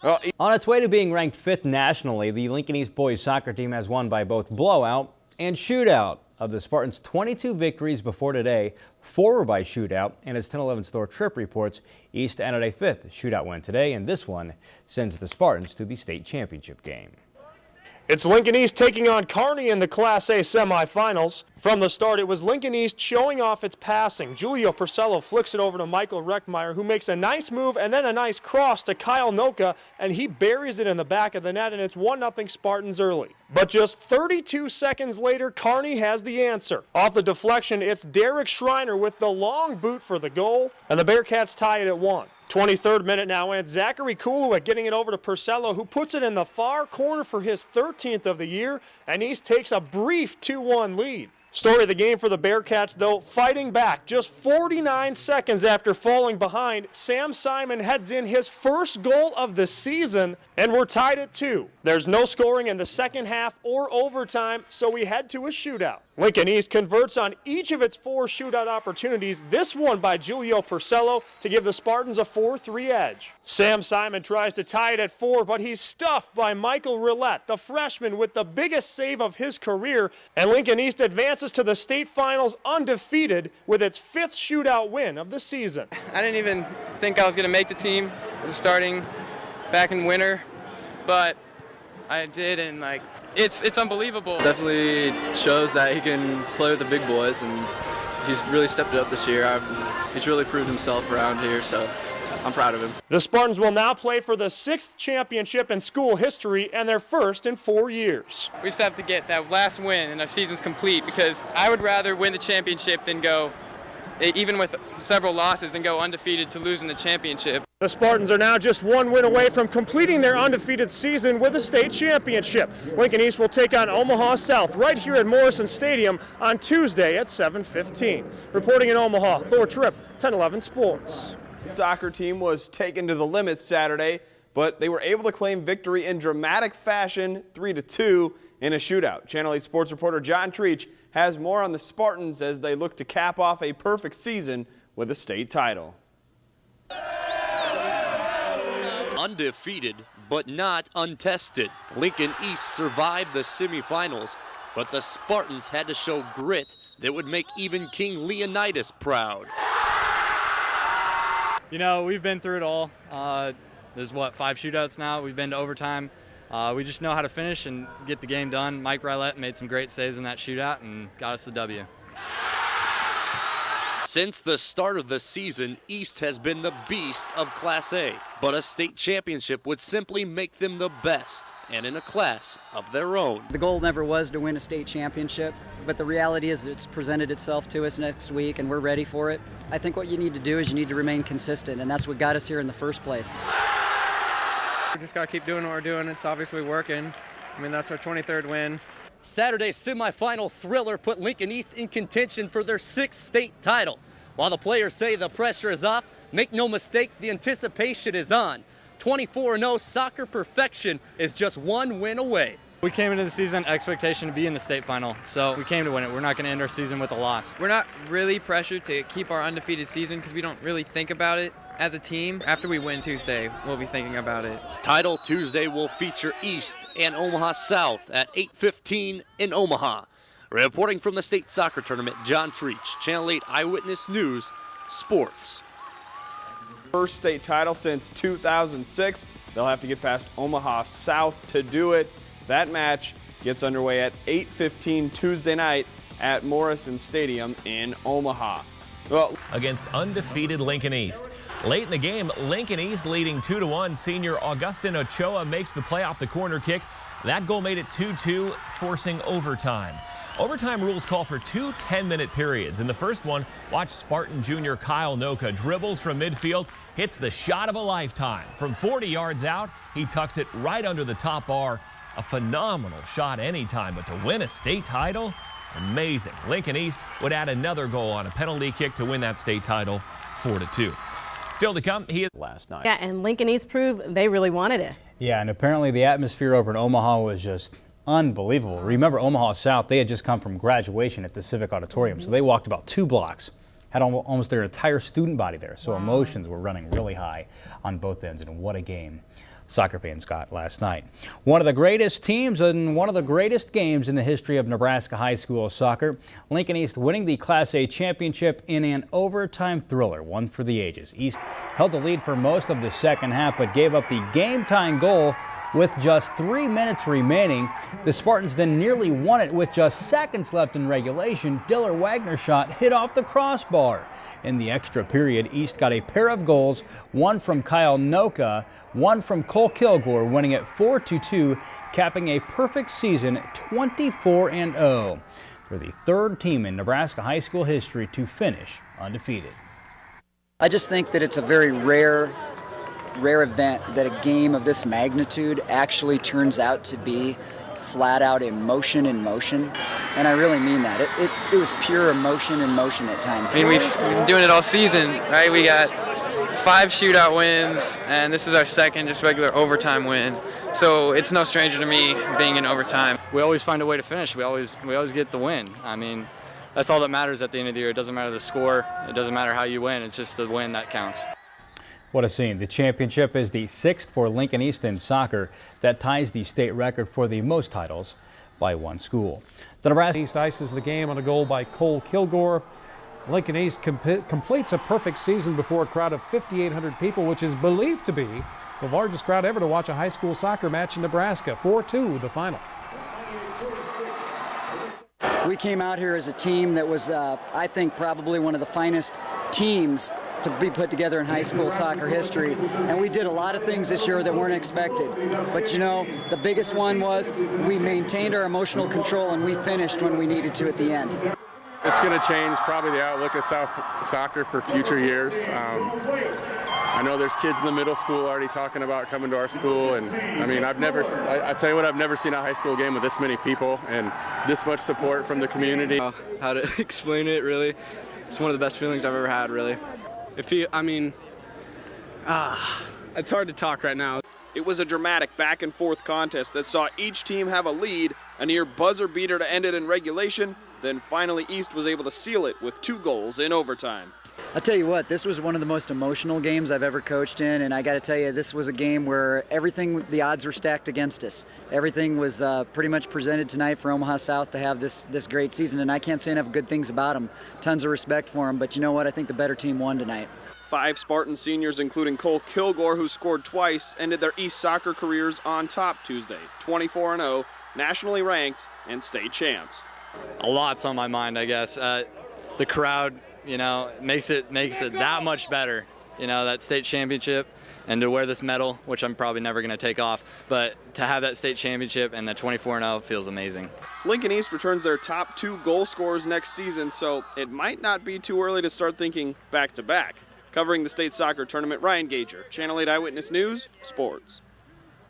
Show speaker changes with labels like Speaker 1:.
Speaker 1: On its way to being ranked 5th nationally, the Lincoln East boys soccer team has won by both blowout and shootout. Of the Spartans' 22 victories before today, 4 were by shootout, and as 10/11 Store Trip reports, East added a 5th shootout win today, and this one sends the Spartans to the state championship game.
Speaker 2: It's Lincoln East taking on Kearney in the Class A semifinals. From the start, it was Lincoln East showing off its passing. Julio Porcello flicks it over to Michael Reckmeyer, who makes a nice move and then a nice cross to Kyle Noka, and he buries it in the back of the net, and it's 1-0 Spartans early. But just 32 seconds later, Kearney has the answer. Off the deflection, it's Derek Schreiner with the long boot for the goal, and the Bearcats tie it at 1. 23rd minute now, and it's Zachary Kulowik getting it over to Porcello, who puts it in the far corner for his 13th of the year, and East takes a brief 2-1 lead. Story of the game for the Bearcats, though, fighting back. Just 49 seconds after falling behind, Sam Simon heads in his first goal of the season, and we're tied at 2. There's no scoring in the second half or overtime, so we head to a shootout. Lincoln East converts on each of its 4 shootout opportunities, this one by Julio Porcello to give the Spartans a 4-3 edge. Sam Simon tries to tie it at 4, but he's stuffed by Michael Rillette, the freshman with the biggest save of his career, and Lincoln East advances to the state finals undefeated with its 5th shootout win of the season.
Speaker 3: I didn't even think I was going to make the team starting back in winter, but I did, and it's unbelievable.
Speaker 4: Definitely shows that he can play with the big boys, and he's really stepped it up this year. He's really proved himself around here, so I'm proud of him.
Speaker 2: The Spartans will now play for the 6th championship in school history and their first in 4 years.
Speaker 3: We just have to get that last win and our season's complete, because I would rather win the championship than go, even with several losses, and go undefeated to losing the championship.
Speaker 2: The Spartans are now just 1 win away from completing their undefeated season with a state championship. Lincoln East will take on Omaha South right here at Morrison Stadium on Tuesday at 7:15. Reporting in Omaha, Thor Tripp, 10/11 Sports.
Speaker 5: The soccer team was taken to the limit Saturday, but they were able to claim victory in dramatic fashion, 3-2 in a shootout. Channel 8 sports reporter John Treach has more on the Spartans as they look to cap off a perfect season with a state title.
Speaker 6: Undefeated, but not untested. Lincoln East survived the semifinals, but the Spartans had to show grit that would make even King Leonidas proud.
Speaker 7: You know, we've been through it all. There's 5 shootouts now. We've been to overtime. We just know how to finish and get the game done. Mike Rylette made some great saves in that shootout and got us the W.
Speaker 6: Since the start of the season, East has been the beast of Class A, but a state championship would simply make them the best, and in a class of their own.
Speaker 8: The goal never was to win a state championship, but the reality is it's presented itself to us next week, and we're ready for it. I think what you need to do is you need to remain consistent, and that's what got us here in the first place.
Speaker 3: We just got to keep doing what we're doing. It's obviously working. I mean, that's our 23rd win.
Speaker 6: Saturday's semifinal thriller put Lincoln East in contention for their 6th state title. While the players say the pressure is off, make no mistake, the anticipation is on. 24-0 soccer perfection is just 1 win away.
Speaker 7: We came into the season expectation to be in the state final, so we came to win it. We're not going to end our season with a loss.
Speaker 3: We're not really pressured to keep our undefeated season because we don't really think about it as a team. After we win Tuesday, we'll be thinking about it.
Speaker 6: Title Tuesday will feature East and Omaha South at 8:15 in Omaha. Reporting from the state soccer tournament, John Treach, Channel 8 Eyewitness News, Sports.
Speaker 5: First state title since 2006. They'll have to get past Omaha South to do it. That match gets underway at 8:15 Tuesday night at Morrison Stadium in Omaha.
Speaker 9: Against undefeated Lincoln East. Late in the game, Lincoln East leading 2-1. Senior Augustin Ochoa makes the play off the corner kick. That goal made it 2-2, forcing overtime. Overtime rules call for 2 10-minute periods. In the first one, watch Spartan junior Kyle Noka dribbles from midfield, hits the shot of a lifetime. From 40 yards out, he tucks it right under the top bar. A phenomenal shot anytime, but to win a state title, amazing. Lincoln East would add another goal on a penalty kick to win that state title, 4-2. Still to come, he is last night.
Speaker 10: Yeah, and Lincoln East proved they really wanted it.
Speaker 1: Yeah, and apparently the atmosphere over in Omaha was just unbelievable. Remember Omaha South, they had just come from graduation at the Civic Auditorium, so they walked about 2 blocks, had almost their entire student body there, so emotions were running really high on both ends, and what a game. soccer fans got last night. One of the greatest teams and one of the greatest games in the history of Nebraska high school soccer. Lincoln East winning the Class A championship in an overtime thriller, one for the ages. East held the lead for most of the second half, but gave up the game-tying goal with just 3 minutes remaining. The Spartans then nearly won it with just seconds left in regulation. Diller Wagner's shot hit off the crossbar. In the extra period, East got a pair of goals, one from Kyle Noka, one from Cole Kilgore, winning it 4-2, capping a perfect season 24-0 for the third team in Nebraska high school history to finish undefeated.
Speaker 8: I just think that it's a very rare event that a game of this magnitude actually turns out to be flat out emotion in motion, and I really mean that. It was pure emotion in motion at times.
Speaker 3: I mean, we've been doing it all season, right? We got 5 shootout wins, and this is our second just regular overtime win. So it's no stranger to me being in overtime.
Speaker 7: We always find a way to finish. We always get the win. I mean, that's all that matters at the end of the year. It doesn't matter the score. It doesn't matter how you win. It's just the win that counts.
Speaker 1: What a scene. The championship is the 6th for Lincoln East in soccer. That ties the state record for the most titles by one school. The Nebraska
Speaker 11: East ices the game on a goal by Cole Kilgore. Lincoln East completes a perfect season before a crowd of 5,800 people, which is believed to be the largest crowd ever to watch a high school soccer match in Nebraska. 4-2 the final.
Speaker 8: We came out here as a team that was, I think, probably one of the finest teams to be put together in high school soccer history, and we did a lot of things this year that weren't expected. But you know, the biggest one was we maintained our emotional control and we finished when we needed to at the end.
Speaker 12: It's going to change probably the outlook of South soccer for future years. I know there's kids in the middle school already talking about coming to our school, and I mean, I tell you what, I've never seen a high school game with this many people and this much support from the community.
Speaker 4: How to explain it, really? It's one of the best feelings I've ever had, really.
Speaker 13: It's hard to talk right now.
Speaker 5: It was a dramatic back-and-forth contest that saw each team have a lead, a near buzzer beater to end it in regulation. Then finally East was able to seal it with 2 goals in overtime.
Speaker 8: I'll tell you what, this was one of the most emotional games I've ever coached in, and I got to tell you, this was a game where the odds were stacked against us. Everything was pretty much presented tonight for Omaha South to have this great season, and I can't say enough good things about them. Tons of respect for them, but you know what? I think the better team won tonight.
Speaker 5: 5 Spartan seniors, including Cole Kilgore, who scored twice, ended their East soccer careers on top Tuesday, 24-0, nationally ranked and state champs.
Speaker 7: A lot's on my mind, I guess. The crowd, you know, makes it that much better. You know, that state championship, and to wear this medal, which I'm probably never going to take off, but to have that state championship and the 24-0 feels amazing.
Speaker 5: Lincoln East returns their top 2 goal scorers next season, so it might not be too early to start thinking back-to-back. Covering the state soccer tournament, Ryan Gager, Channel 8 Eyewitness News, Sports.